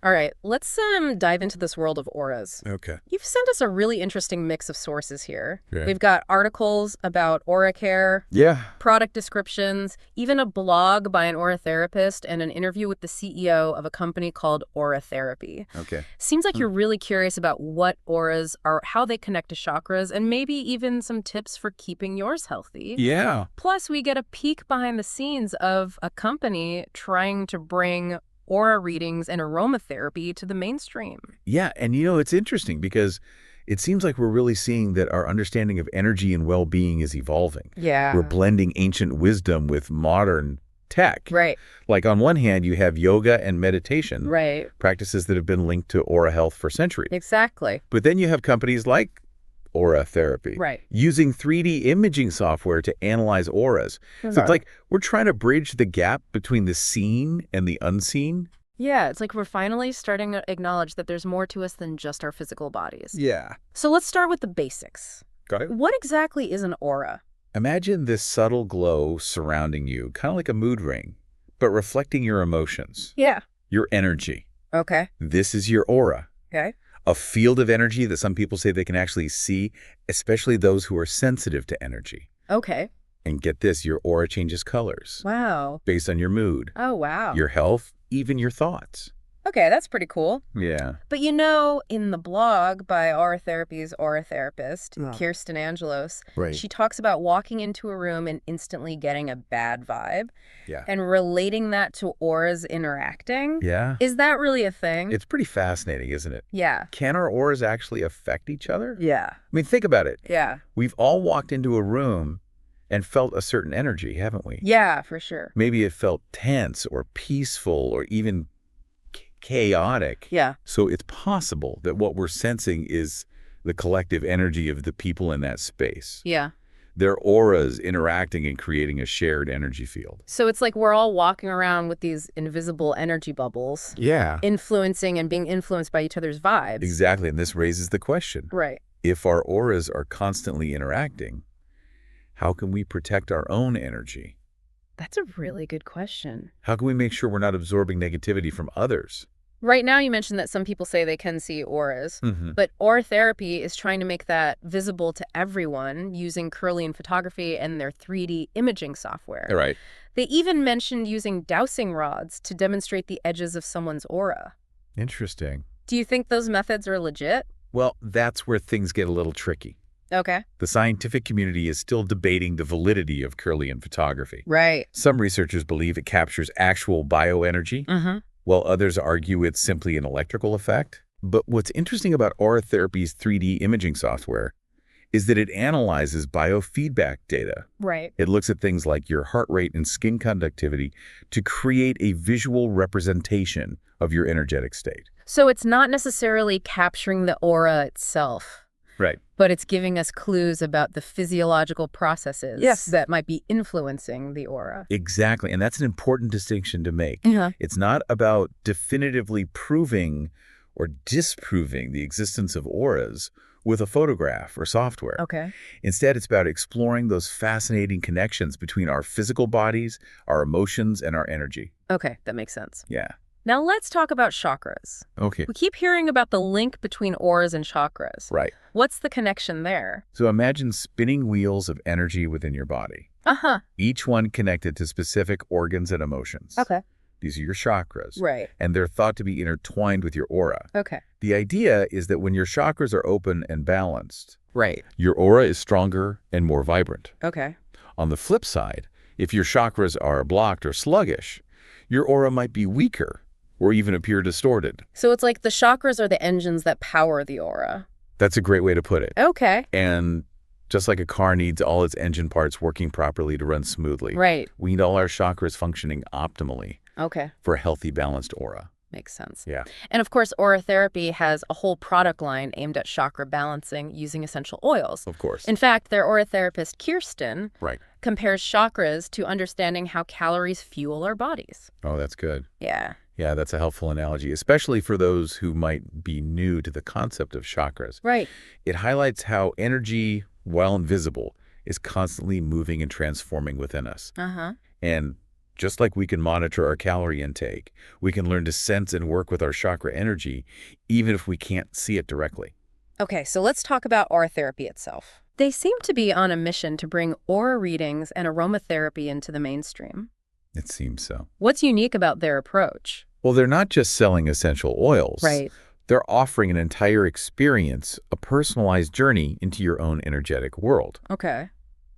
All right, let's dive into this world of auras. Okay. You've sent us a really interesting mix of sources here. Okay. We've got articles about aura care, Yeah. product descriptions, even a blog by an aura therapist, and an interview with the CEO of a company called Auratherapy. Okay. Seems like you're really curious about what auras are, how they connect to chakras, and maybe even some tips for keeping yours healthy. Yeah. Plus, we get a peek behind the scenes of a company trying to bring aura readings and aromatherapy to the mainstream. Yeah, and it's interesting because it seems like we're really seeing that our understanding of energy and well-being is evolving. Yeah. We're blending ancient wisdom with modern tech. Right. Like on one hand, you have yoga and meditation, Right. practices that have been linked to aura health for centuries. Exactly. But then you have companies like Auratherapy, Right. using 3D imaging software to analyze auras. So it's like we're trying to bridge the gap between the seen and the unseen. Yeah, it's like we're finally starting to acknowledge that there's more to us than just our physical bodies. Yeah. So let's start with the basics. Got it. What exactly is an aura? Imagine this subtle glow surrounding you, kind of like a mood ring, but reflecting your emotions, Yeah. your energy. Okay. This is your aura. Okay. A field of energy that some people say they can actually see, especially those who are sensitive to energy. Okay. And get this, your aura changes colors Wow. based on your mood, Oh, wow. your health, even your thoughts. Okay, that's pretty cool. Yeah. But in the blog by Auratherapy's Aura therapist, Kiersten Angelos, Right. she talks about walking into a room and instantly getting a bad vibe Yeah. and relating that to auras interacting. Yeah. Is that really a thing? It's pretty fascinating, isn't it? Yeah. Can our auras actually affect each other? Yeah. I mean, think about it. Yeah. We've all walked into a room and felt a certain energy, haven't we? Yeah, for sure. Maybe it felt tense or peaceful or even chaotic. Yeah. So it's possible that what we're sensing is the collective energy of the people in that space. Yeah. Their auras interacting and creating a shared energy field. So it's like we're all walking around with these invisible energy bubbles, Yeah. influencing and being influenced by each other's vibes. Exactly. And this raises the question. Right. If our auras are constantly interacting, how can we protect our own energy? That's a really good question. How can we make sure we're not absorbing negativity from others? Right now, you mentioned that some people say they can see auras, but Auratherapy is trying to make that visible to everyone using Kirlian photography and their 3D imaging software. All right. They even mentioned using dowsing rods to demonstrate the edges of someone's aura. Interesting. Do you think those methods are legit? Well, that's where things get a little tricky. Okay. The scientific community is still debating the validity of Kirlian photography. Right. Some researchers believe it captures actual bioenergy, while others argue it's simply an electrical effect. But what's interesting about Auratherapy's 3D imaging software is that it analyzes biofeedback data. Right. It looks at things like your heart rate and skin conductivity to create a visual representation of your energetic state. So it's not necessarily capturing the aura itself. Right. But it's giving us clues about the physiological processes that might be influencing the aura. Exactly. And that's an important distinction to make. Yeah. It's not about definitively proving or disproving the existence of auras with a photograph or software. Okay. Instead, it's about exploring those fascinating connections between our physical bodies, our emotions, and our energy. Okay, that makes sense. Yeah. Now let's talk about chakras. Okay. We keep hearing about the link between auras and chakras. Right. What's the connection there? So imagine spinning wheels of energy within your body, Uh-huh. each one connected to specific organs and emotions. Okay. These are your chakras. Right. And they're thought to be intertwined with your aura. Okay. The idea is that when your chakras are open and balanced, Right. your aura is stronger and more vibrant. Okay. On the flip side, if your chakras are blocked or sluggish, your aura might be weaker or even appear distorted. So it's like the chakras are the engines that power the aura. That's a great way to put it. Okay. And just like a car needs all its engine parts working properly to run smoothly, Right. we need all our chakras functioning optimally Okay. for a healthy, balanced aura. Makes sense. Yeah. And of course, Auratherapy has a whole product line aimed at chakra balancing using essential oils. Of course. In fact, their aura therapist, Kiersten, Right. compares chakras to understanding how calories fuel our bodies. Oh, that's good. Yeah. Yeah, that's a helpful analogy, especially for those who might be new to the concept of chakras. Right. It highlights how energy, while invisible, is constantly moving and transforming within us. Uh-huh. And Just like we can monitor our calorie intake, we can learn to sense and work with our chakra energy, even if we can't see it directly. Okay, so let's talk about Auratherapy itself. They seem to be on a mission to bring aura readings and aromatherapy into the mainstream. It seems so. What's unique about their approach? Well, they're not just selling essential oils. Right. They're offering an entire experience, a personalized journey into your own energetic world. Okay.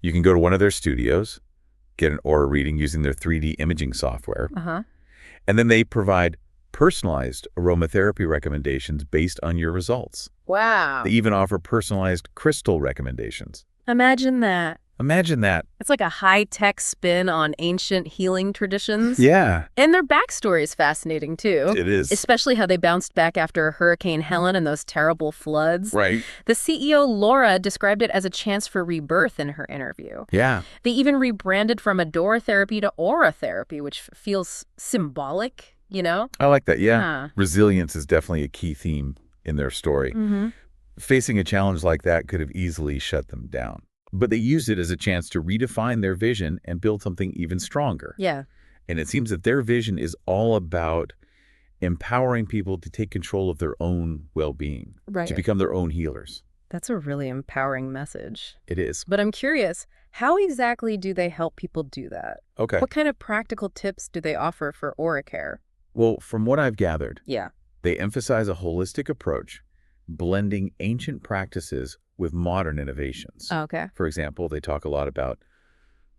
You can go to one of their studios, get an aura reading using their 3D imaging software, and then they provide personalized aromatherapy recommendations based on your results. Wow. They even offer personalized crystal recommendations. Imagine that. Imagine that. It's like a high-tech spin on ancient healing traditions. Yeah. And their backstory is fascinating, too. It is. Especially how they bounced back after Hurricane Helen and those terrible floods. Right. The CEO, Laura, described it as a chance for rebirth in her interview. Yeah. They even rebranded from Aromatherapy to Auratherapy, which feels symbolic, you know? I like that, yeah. Resilience is definitely a key theme in their story. Facing a challenge like that could have easily shut them down. But they used it as a chance to redefine their vision and build something even stronger. Yeah. And it seems that their vision is all about empowering people to take control of their own well-being, to become their own healers. That's a really empowering message. It is. But I'm curious, how exactly do they help people do that? Okay. What kind of practical tips do they offer for aura care? Well, from what I've gathered, Yeah. they emphasize a holistic approach, blending ancient practices with modern innovations. Okay. For example, they talk a lot about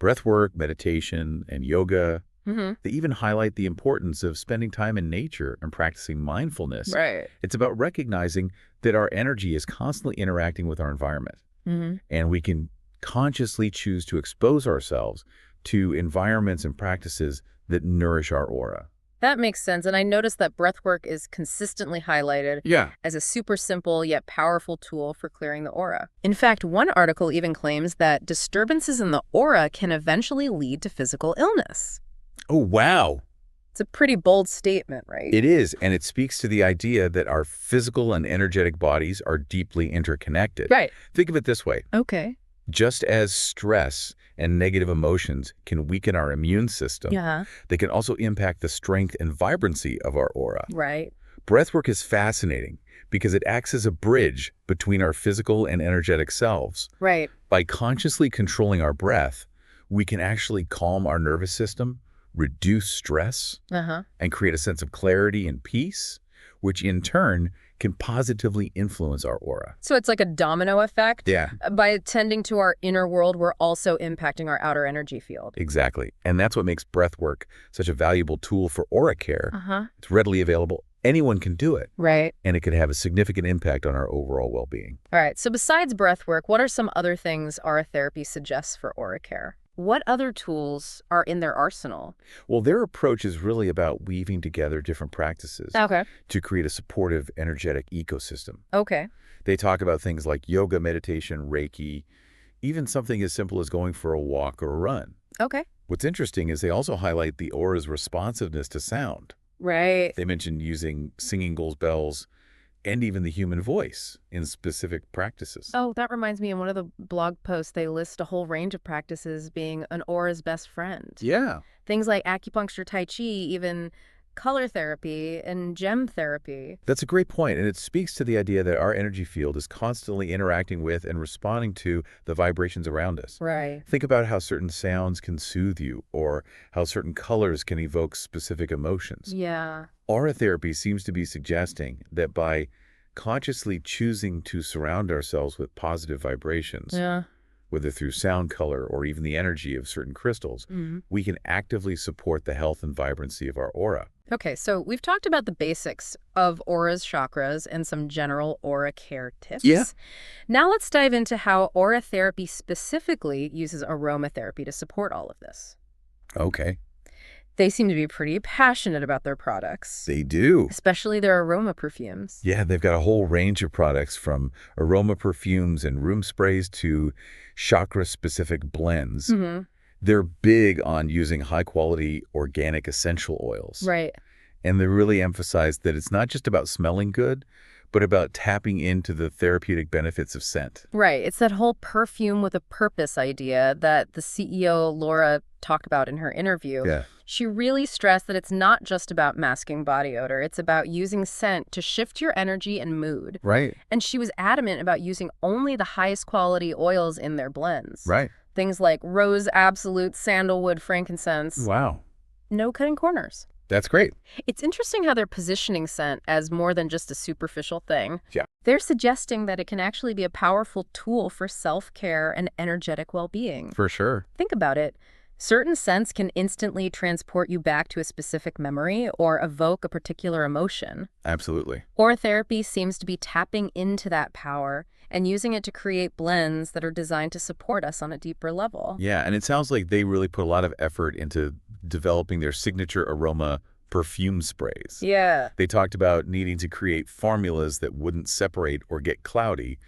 breath work, meditation, and yoga. They even highlight the importance of spending time in nature and practicing mindfulness. Right. It's about recognizing that our energy is constantly interacting with our environment, and we can consciously choose to expose ourselves to environments and practices that nourish our aura. That makes sense, and I noticed that breathwork is consistently highlighted as a super simple yet powerful tool for clearing the aura. In fact, one article even claims that disturbances in the aura can eventually lead to physical illness. Oh, wow. It's a pretty bold statement, right? It is, and it speaks to the idea that our physical and energetic bodies are deeply interconnected. Right. Think of it this way. Okay. Just as stress and negative emotions can weaken our immune system, they can also impact the strength and vibrancy of our aura. Right. Breathwork is fascinating because it acts as a bridge between our physical and energetic selves. Right. By consciously controlling our breath, we can actually calm our nervous system, reduce stress, and create a sense of clarity and peace, which in turn can positively influence our aura. So it's like a domino effect? Yeah. By attending to our inner world, we're also impacting our outer energy field. Exactly. And that's what makes breathwork such a valuable tool for aura care. It's readily available. Anyone can do it. Right. And it could have a significant impact on our overall well-being. All right. So besides breathwork, what are some other things Auratherapy suggests for aura care? What other tools are in their arsenal? Well, their approach is really about weaving together different practices to create a supportive, energetic ecosystem. Okay. They talk about things like yoga, meditation, Reiki, even something as simple as going for a walk or a run. Okay. What's interesting is they also highlight the aura's responsiveness to sound. Right. They mentioned using singing bells and even the human voice in specific practices. Oh, that reminds me, in one of the blog posts, they list a whole range of practices being an aura's best friend. Yeah. Things like acupuncture, tai chi, even color therapy and gem therapy. That's a great point, and it speaks to the idea that our energy field is constantly interacting with and responding to the vibrations around us. Right. Think about how certain sounds can soothe you, or how certain colors can evoke specific emotions. Yeah. Auratherapy seems to be suggesting that by consciously choosing to surround ourselves with positive vibrations, whether through sound, color, or even the energy of certain crystals, we can actively support the health and vibrancy of our aura. Okay, so we've talked about the basics of auras, chakras, and some general aura care tips. Yeah. Now let's dive into how Auratherapy specifically uses aromatherapy to support all of this. Okay. They seem to be pretty passionate about their products. They do. Especially their aroma perfumes. Yeah, they've got a whole range of products, from aroma perfumes and room sprays to chakra-specific blends. They're big on using high-quality organic essential oils. Right. And they really emphasize that it's not just about smelling good, but about tapping into the therapeutic benefits of scent. Right. It's that whole perfume with a purpose idea that the CEO, Laura, talked about in her interview. Yeah. She really stressed that it's not just about masking body odor. It's about using scent to shift your energy and mood. Right. And she was adamant about using only the highest quality oils in their blends. Right. Things like rose absolute, sandalwood, frankincense. Wow. No cutting corners. That's great. It's interesting how they're positioning scent as more than just a superficial thing. Yeah. They're suggesting that it can actually be a powerful tool for self-care and energetic well-being. For sure. Think about it. Certain scents can instantly transport you back to a specific memory or evoke a particular emotion. Absolutely. Auratherapy seems to be tapping into that power and using it to create blends that are designed to support us on a deeper level. Yeah, and it sounds like they really put a lot of effort into developing their signature aroma perfume sprays. Yeah. They talked about needing to create formulas that wouldn't separate or get cloudy,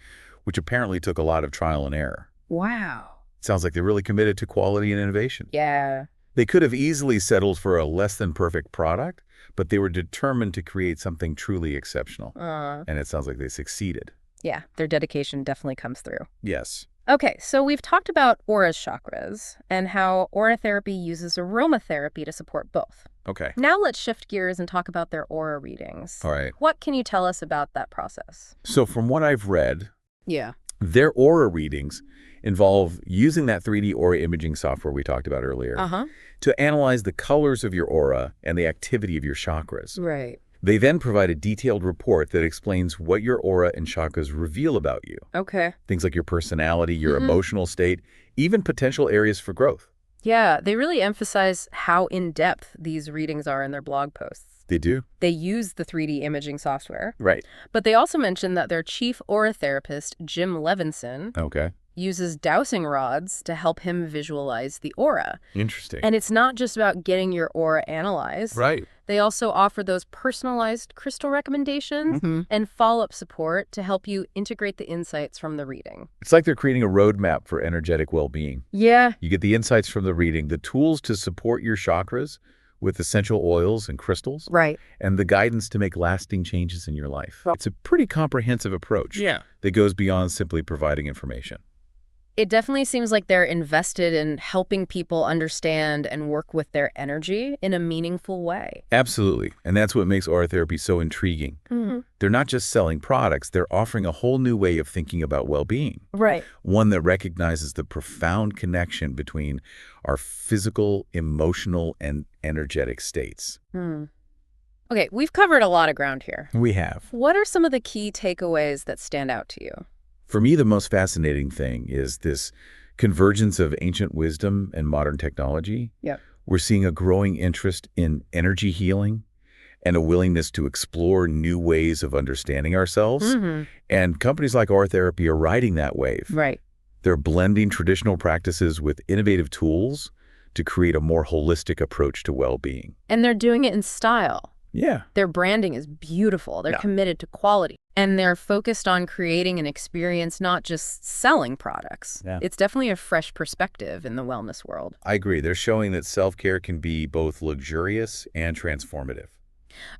which apparently took a lot of trial and error. Wow. Sounds like they're really committed to quality and innovation. Yeah. They could have easily settled for a less than perfect product, but they were determined to create something truly exceptional. And it sounds like they succeeded. Yeah, their dedication definitely comes through. Yes. Okay, so we've talked about aura's chakras and how Auratherapy uses aromatherapy to support both. Okay. Now let's shift gears and talk about their aura readings. All right. What can you tell us about that process? So from what I've read, Yeah. their aura readings involve using that 3D aura imaging software we talked about earlier to analyze the colors of your aura and the activity of your chakras. Right. They then provide a detailed report that explains what your aura and chakras reveal about you. Okay. Things like your personality, your emotional state, even potential areas for growth. Yeah, they really emphasize how in-depth these readings are in their blog posts. They do. They use the 3D imaging software. Right. But they also mention that their chief aura therapist, Jim Levinson, uses dowsing rods to help him visualize the aura. Interesting. And it's not just about getting your aura analyzed. Right. They also offer those personalized crystal recommendations and follow-up support to help you integrate the insights from the reading. It's like they're creating a roadmap for energetic well-being. Yeah. You get the insights from the reading, the tools to support your chakras with essential oils and crystals. Right. And the guidance to make lasting changes in your life. It's a pretty comprehensive approach that goes beyond simply providing information. It definitely seems like they're invested in helping people understand and work with their energy in a meaningful way. Absolutely. And that's what makes Auratherapy so intriguing. They're not just selling products, they're offering a whole new way of thinking about well-being. Right. One that recognizes the profound connection between our physical, emotional, and energetic states. Okay, we've covered a lot of ground here. We have. What are some of the key takeaways that stand out to you? For me, the most fascinating thing is this convergence of ancient wisdom and modern technology. Yep. We're seeing a growing interest in energy healing and a willingness to explore new ways of understanding ourselves. And companies like Auratherapy are riding that wave. Right. They're blending traditional practices with innovative tools to create a more holistic approach to well-being. And they're doing it in style. Yeah. Their branding is beautiful. They're committed to quality. And they're focused on creating an experience, not just selling products. Yeah. It's definitely a fresh perspective in the wellness world. I agree. They're showing that self-care can be both luxurious and transformative.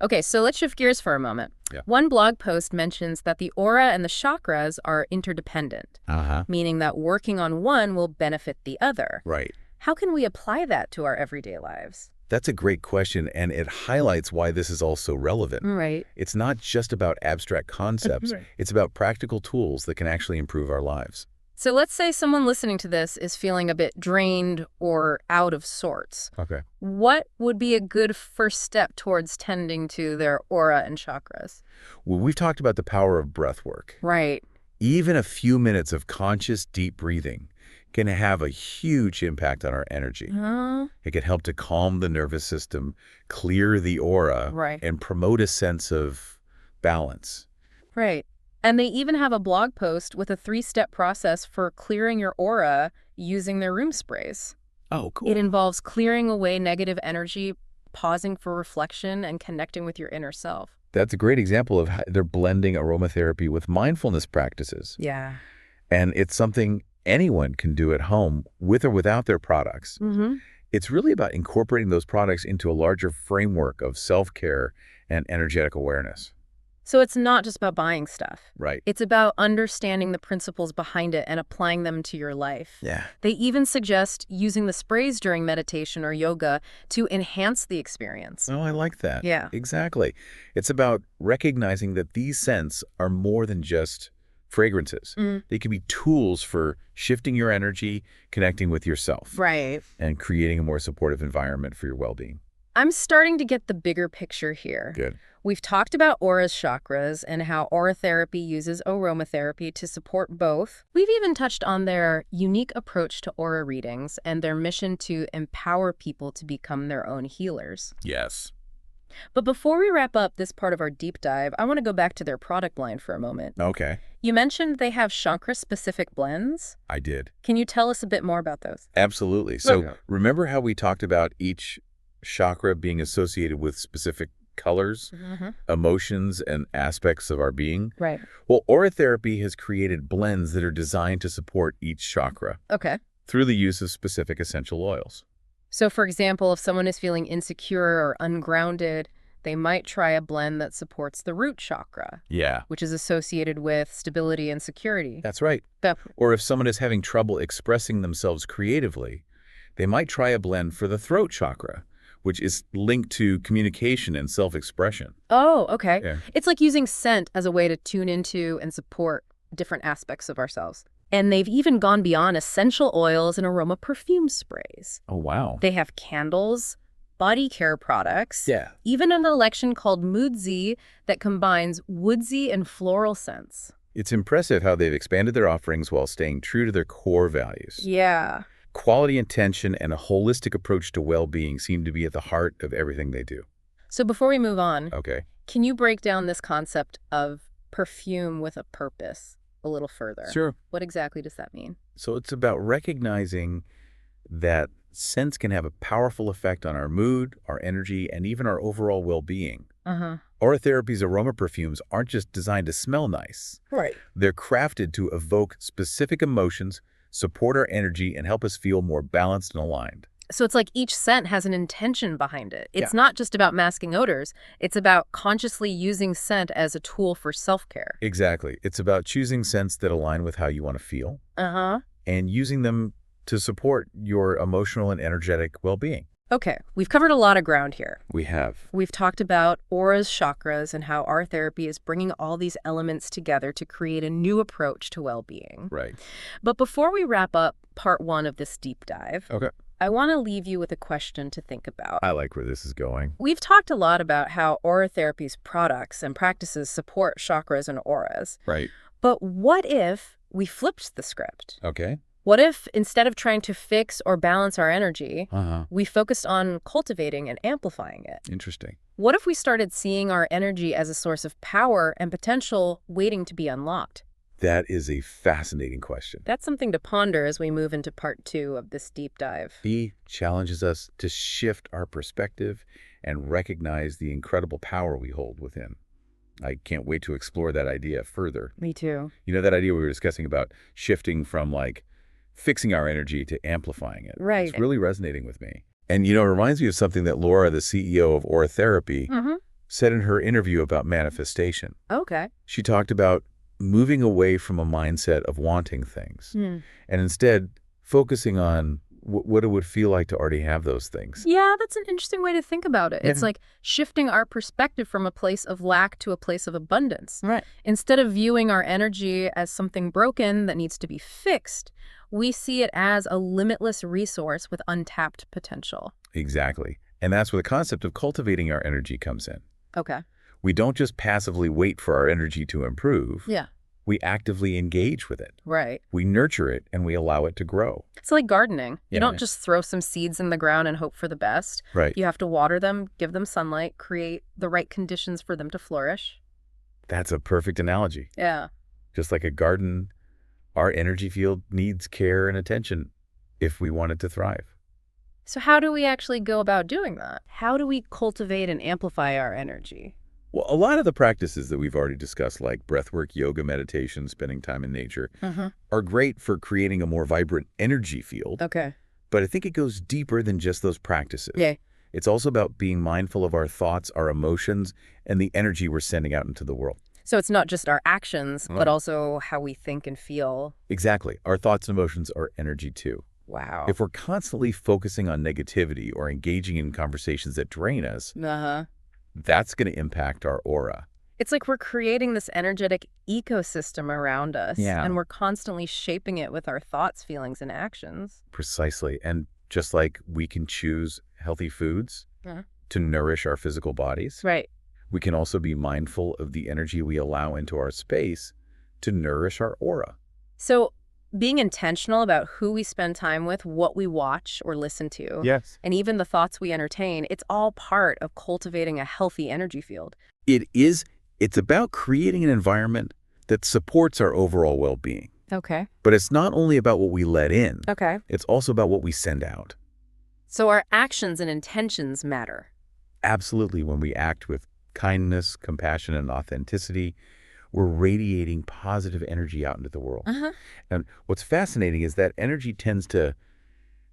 Okay, so let's shift gears for a moment. Yeah. One blog post mentions that the aura and the chakras are interdependent, meaning that working on one will benefit the other. Right. How can we apply that to our everyday lives? That's a great question, and it highlights why this is also relevant. Right. It's not just about abstract concepts. It's about practical tools that can actually improve our lives. So let's say someone listening to this is feeling a bit drained or out of sorts. Okay. What would be a good first step towards tending to their aura and chakras? Well, we've talked about the power of breath work. Right. Even a few minutes of conscious, deep breathing can have a huge impact on our energy. It can help to calm the nervous system, clear the aura, and promote a sense of balance. Right. And they even have a blog post with a 3-step process for clearing your aura using their room sprays. Oh, cool. It involves clearing away negative energy, pausing for reflection, and connecting with your inner self. That's a great example of how they're blending aromatherapy with mindfulness practices. Yeah. And it's something anyone can do at home with or without their products. It's really about incorporating those products into a larger framework of self-care and energetic awareness. So it's not just about buying stuff. Right. It's about understanding the principles behind it and applying them to your life. Yeah. They even suggest using the sprays during meditation or yoga to enhance the experience. Oh, I like that. Yeah. Exactly. It's about recognizing that these scents are more than just fragrances. They can be tools for shifting your energy, connecting with yourself. Right. And creating a more supportive environment for your well-being. I'm starting to get the bigger picture here. Good. We've talked about aura's chakras and how Auratherapy uses aromatherapy to support both. We've even touched on their unique approach to aura readings and their mission to empower people to become their own healers. Yes. But before we wrap up this part of our deep dive, I want to go back to their product line for a moment. Okay. You mentioned they have chakra-specific blends. I did. Can you tell us a bit more about those? Absolutely. So remember how we talked about each chakra being associated with specific colors, emotions, and aspects of our being? Right. Well, Auratherapy has created blends that are designed to support each chakra. Okay. Through the use of specific essential oils. So, for example, if someone is feeling insecure or ungrounded, they might try a blend that supports the root chakra. Yeah. Which is associated with stability and security. That's right. Or if someone is having trouble expressing themselves creatively, they might try a blend for the throat chakra, which is linked to communication and self-expression. Oh, okay. Yeah. It's like using scent as a way to tune into and support different aspects of ourselves. And they've even gone beyond essential oils and aroma perfume sprays. Oh, wow. They have candles, body care products, Yeah. even an collection called Moodsy that combines woodsy and floral scents. It's impressive how they've expanded their offerings while staying true to their core values. Yeah. Quality intention and a holistic approach to well-being seem to be at the heart of everything they do. So before we move on, Okay. can you break down this concept of perfume with a purpose a little further? Sure. What exactly does that mean? So it's about recognizing that scents can have a powerful effect on our mood, our energy, and even our overall well-being. Auratherapy's aroma perfumes aren't just designed to smell nice. Right. They're crafted to evoke specific emotions, support our energy, and help us feel more balanced and aligned. So it's like each scent has an intention behind it. It's not just about masking odors. It's about consciously using scent as a tool for self-care. Exactly. It's about choosing scents that align with how you want to feel and using them to support your emotional and energetic well-being. Okay, we've covered a lot of ground here. We have. We've talked about aura's chakras and how Auratherapy is bringing all these elements together to create a new approach to well-being. Right. But before we wrap up part 1 of this deep dive, Okay. I want to leave you with a question to think about. I like where this is going. We've talked a lot about how Auratherapy's products and practices support chakras and auras. Right. But what if we flipped the script? Okay. What if, instead of trying to fix or balance our energy, Uh-huh. we focused on cultivating and amplifying it? Interesting. What if we started seeing our energy as a source of power and potential waiting to be unlocked? That is a fascinating question. That's something to ponder as we move into part 2 of this deep dive. He challenges us to shift our perspective and recognize the incredible power we hold within. I can't wait to explore that idea further. Me too. You know, that idea we were discussing about shifting from fixing our energy to amplifying it. Right. It's really resonating with me. And, it reminds me of something that Laura, the CEO of Auratherapy, said in her interview about manifestation. Okay. She talked about moving away from a mindset of wanting things and instead focusing on what it would feel like to already have those things. Yeah, that's an interesting way to think about it. It's like shifting our perspective from a place of lack to a place of abundance. Right. Instead of viewing our energy as something broken that needs to be fixed, we see it as a limitless resource with untapped potential. Exactly. And that's where the concept of cultivating our energy comes in. Okay. We don't just passively wait for our energy to improve. Yeah. We actively engage with it. Right. We nurture it and we allow it to grow. It's like gardening. You Yeah. don't just throw some seeds in the ground and hope for the best. Right. You have to water them, give them sunlight, create the right conditions for them to flourish. That's a perfect analogy. Yeah. Just like a garden, our energy field needs care and attention if we want it to thrive. So how do we actually go about doing that? How do we cultivate and amplify our energy? Well, a lot of the practices that we've already discussed, like breathwork, yoga, meditation, spending time in nature, are great for creating a more vibrant energy field. Okay. But I think it goes deeper than just those practices. Yeah. It's also about being mindful of our thoughts, our emotions, and the energy we're sending out into the world. So it's not just our actions, but also how we think and feel. Exactly. Our thoughts and emotions are energy too. Wow. If we're constantly focusing on negativity or engaging in conversations that drain us, that's going to impact our aura. It's like we're creating this energetic ecosystem around us, and we're constantly shaping it with our thoughts, feelings, and actions. Precisely. And just like we can choose healthy foods to nourish our physical bodies, Right. we can also be mindful of the energy we allow into our space to nourish our aura. So being intentional about who we spend time with, what we watch or listen to, and even the thoughts we entertain, it's all part of cultivating a healthy energy field. It's about creating an environment that supports our overall well-being. Okay. But it's not only about what we let in. Okay. It's also about what we send out. So our actions and intentions matter. Absolutely. When we act with kindness, compassion, and authenticity, we're radiating positive energy out into the world. And what's fascinating is that energy tends to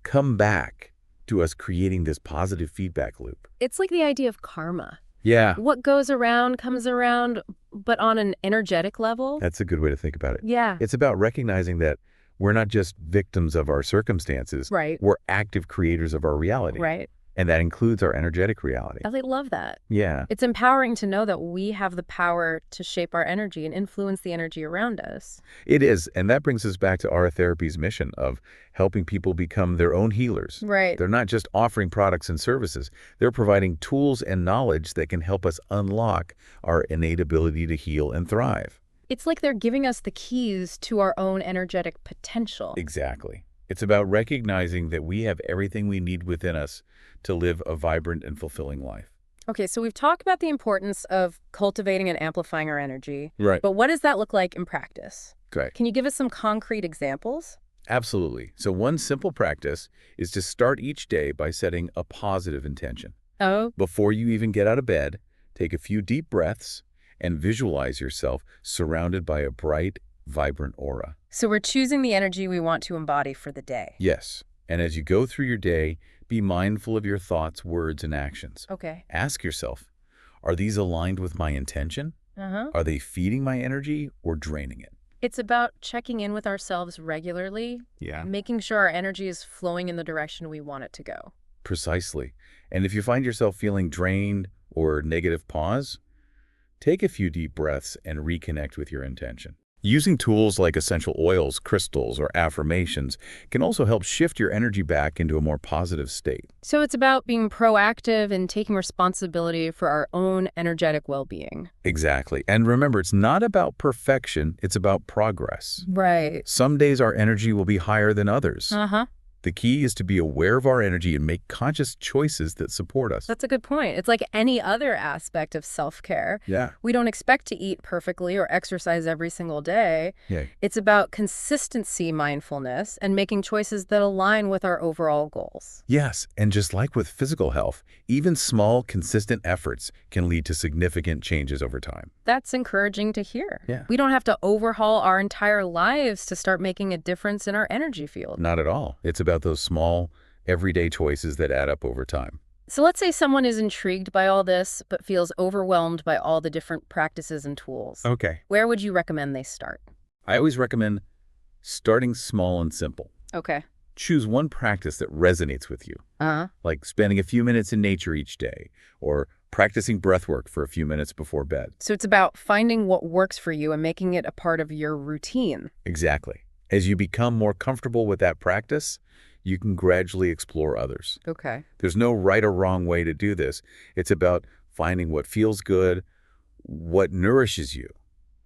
come back to us, creating this positive feedback loop. It's like the idea of karma. Yeah. What goes around comes around, but on an energetic level. That's a good way to think about it. Yeah. It's about recognizing that we're not just victims of our circumstances. Right. We're active creators of our reality. Right. And that includes our energetic reality. I love that. Yeah. It's empowering to know that we have the power to shape our energy and influence the energy around us. It is. And that brings us back to Auratherapy's mission of helping people become their own healers. Right. They're not just offering products and services. They're providing tools and knowledge that can help us unlock our innate ability to heal and thrive. It's like they're giving us the keys to our own energetic potential. Exactly. It's about recognizing that we have everything we need within us to live a vibrant and fulfilling life. Okay, so we've talked about the importance of cultivating and amplifying our energy. Right. But what does that look like in practice? Great. Can you give us some concrete examples? Absolutely. So one simple practice is to start each day by setting a positive intention. Oh. Before you even get out of bed, take a few deep breaths and visualize yourself surrounded by a bright, vibrant aura. So we're choosing the energy we want to embody for the day. Yes. And as you go through your day, be mindful of your thoughts, words, and actions. Okay. Ask yourself, are these aligned with my intention? Are they feeding my energy or draining it? It's about checking in with ourselves regularly, making sure our energy is flowing in the direction we want it to go. Precisely. And if you find yourself feeling drained or negative, pause, take a few deep breaths and reconnect with your intention. Using tools like essential oils, crystals, or affirmations can also help shift your energy back into a more positive state. So it's about being proactive and taking responsibility for our own energetic well-being. Exactly. And remember, it's not about perfection, it's about progress. Right. Some days our energy will be higher than others. The key is to be aware of our energy and make conscious choices that support us. That's a good point. It's like any other aspect of self-care. Yeah. We don't expect to eat perfectly or exercise every single day. Yeah. It's about consistency, mindfulness, and making choices that align with our overall goals. Yes, and just like with physical health, even small, consistent efforts can lead to significant changes over time. That's encouraging to hear. Yeah. We don't have to overhaul our entire lives to start making a difference in our energy field. Not at all. It's about those small, everyday choices that add up over time. So let's say someone is intrigued by all this, but feels overwhelmed by all the different practices and tools. Okay. Where would you recommend they start? I always recommend starting small and simple. Okay. Choose one practice that resonates with you, like spending a few minutes in nature each day, or practicing breath work for a few minutes before bed. So it's about finding what works for you and making it a part of your routine. Exactly. As you become more comfortable with that practice, you can gradually explore others. Okay. There's no right or wrong way to do this. It's about finding what feels good, what nourishes you,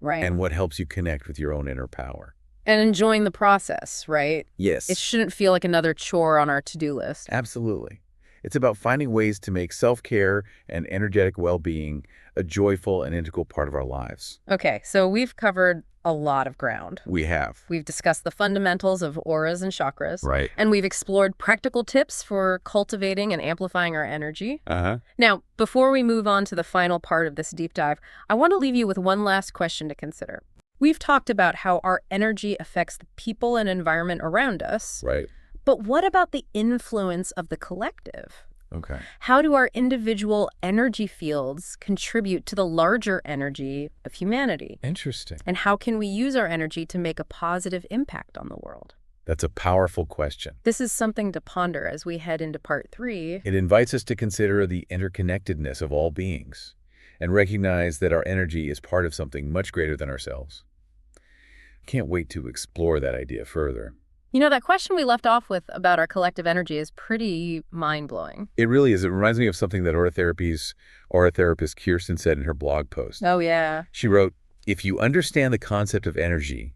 Right. and what helps you connect with your own inner power. And enjoying the process, right? Yes. It shouldn't feel like another chore on our to-do list. Absolutely. It's about finding ways to make self-care and energetic well-being a joyful and integral part of our lives. Okay, so we've covered a lot of ground. We have. We've discussed the fundamentals of auras and chakras. Right. And we've explored practical tips for cultivating and amplifying our energy. Now, before we move on to the final part of this deep dive, I want to leave you with one last question to consider. We've talked about how our energy affects the people and environment around us. Right. But what about the influence of the collective? Okay. How do our individual energy fields contribute to the larger energy of humanity? Interesting. And how can we use our energy to make a positive impact on the world? That's a powerful question. This is something to ponder as we head into part 3. It invites us to consider the interconnectedness of all beings and recognize that our energy is part of something much greater than ourselves. Can't wait to explore that idea further. You know, that question we left off with about our collective energy is pretty mind-blowing. It really is. It reminds me of something that Auratherapy's therapist Kiersten said in her blog post. Oh, yeah. She wrote, "If you understand the concept of energy,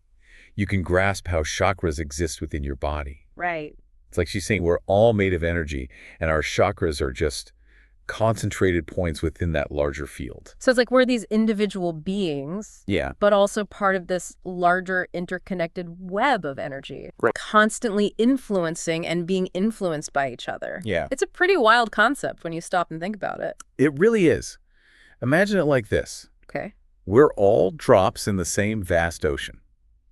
you can grasp how chakras exist within your body." Right. It's like she's saying we're all made of energy, and our chakras are just concentrated points within that larger field. So it's like we're these individual beings, Yeah. but also part of this larger interconnected web of energy, Right. constantly influencing and being influenced by each other. Yeah. It's a pretty wild concept when you stop and think about it. It really is. Imagine it like this. Okay. We're all drops in the same vast ocean.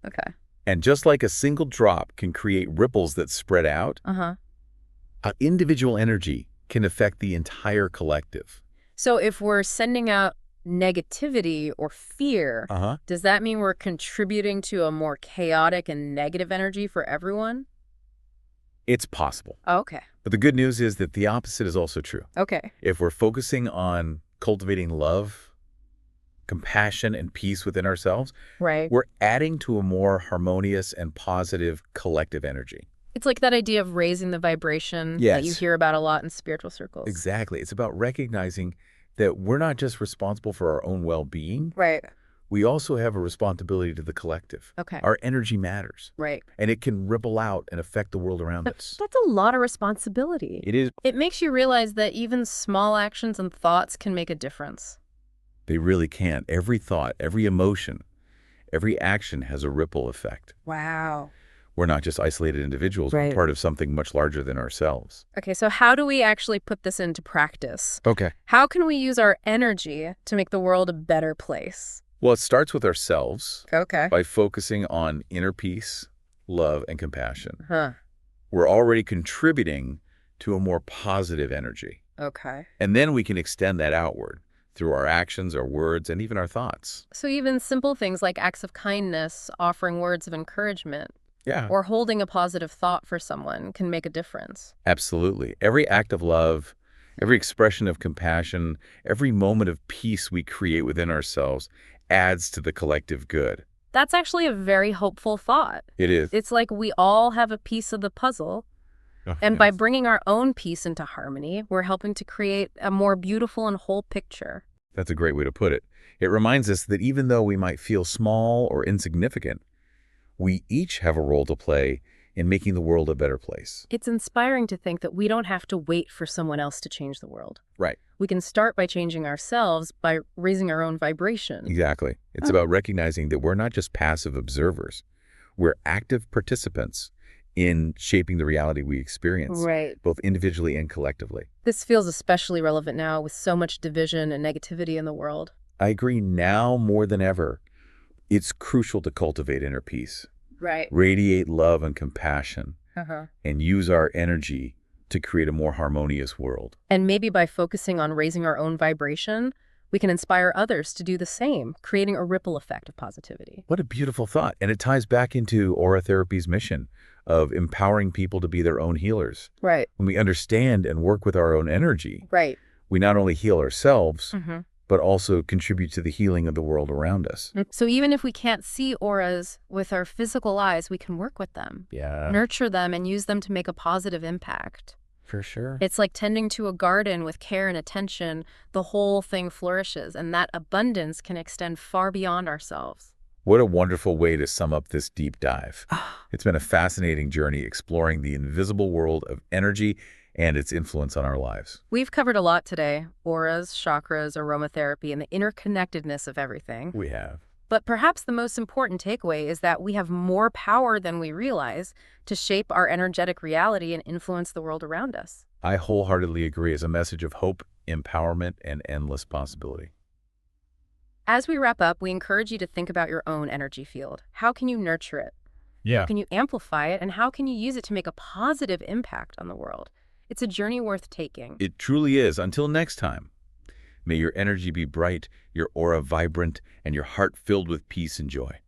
Okay. And just like a single drop can create ripples that spread out, Uh-huh. individual energy can affect the entire collective. So if we're sending out negativity or fear, does that mean we're contributing to a more chaotic and negative energy for everyone? It's possible. Oh, okay. But the good news is that the opposite is also true. Okay. If we're focusing on cultivating love, compassion, and peace within ourselves, Right. we're adding to a more harmonious and positive collective energy. It's like that idea of raising the vibration that you Yes. hear about a lot in spiritual circles. Exactly. It's about recognizing that we're not just responsible for our own well-being. Right. We also have a responsibility to the collective. Okay. Our energy matters. Right. And it can ripple out and affect the world around us. That's a lot of responsibility. It is. It makes you realize that even small actions and thoughts can make a difference. They really can. Every thought, every emotion, every action has a ripple effect. Wow. We're not just isolated individuals. Right. We're part of something much larger than ourselves. Okay, so how do we actually put this into practice? Okay. How can we use our energy to make the world a better place? Well, it starts with ourselves Okay. by focusing on inner peace, love, and compassion. Huh. We're already contributing to a more positive energy. Okay. And then we can extend that outward through our actions, our words, and even our thoughts. So even simple things like acts of kindness, offering words of encouragement, Yeah. or holding a positive thought for someone can make a difference. Absolutely. Every act of love, every expression of compassion, every moment of peace we create within ourselves adds to the collective good. That's actually a very hopeful thought. It is. It's like we all have a piece of the puzzle, and by bringing our own piece into harmony, we're helping to create a more beautiful and whole picture. That's a great way to put it. It reminds us that even though we might feel small or insignificant, we each have a role to play in making the world a better place. It's inspiring to think that we don't have to wait for someone else to change the world. Right. We can start by changing ourselves by raising our own vibration. Exactly. It's about recognizing that we're not just passive observers. We're active participants in shaping the reality we experience, Right. both individually and collectively. This feels especially relevant now with so much division and negativity in the world. I agree. Now more than ever, it's crucial to cultivate inner peace, Right. radiate love and compassion, Uh-huh. and use our energy to create a more harmonious world. And maybe by focusing on raising our own vibration, we can inspire others to do the same, creating a ripple effect of positivity. What a beautiful thought. And it ties back into Auratherapy's mission of empowering people to be their own healers. Right. When we understand and work with our own energy, Right. we not only heal ourselves, Mm-hmm. but also contribute to the healing of the world around us. So even if we can't see auras with our physical eyes, we can work with them, Yeah, nurture them, and use them to make a positive impact. for sure. It's like tending to a garden with care and attention. The whole thing flourishes, and that abundance can extend far beyond ourselves. What a wonderful way to sum up this deep dive. It's been a fascinating journey exploring the invisible world of energy and its influence on our lives. We've covered a lot today: auras, chakras, aromatherapy, and the interconnectedness of everything. We have. But perhaps the most important takeaway is that we have more power than we realize to shape our energetic reality and influence the world around us. I wholeheartedly agree as a message of hope, empowerment, and endless possibility. As we wrap up, we encourage you to think about your own energy field. How can you nurture it? Yeah. How can you amplify it? And how can you use it to make a positive impact on the world? It's a journey worth taking. It truly is. Until next time, may your energy be bright, your aura vibrant, and your heart filled with peace and joy.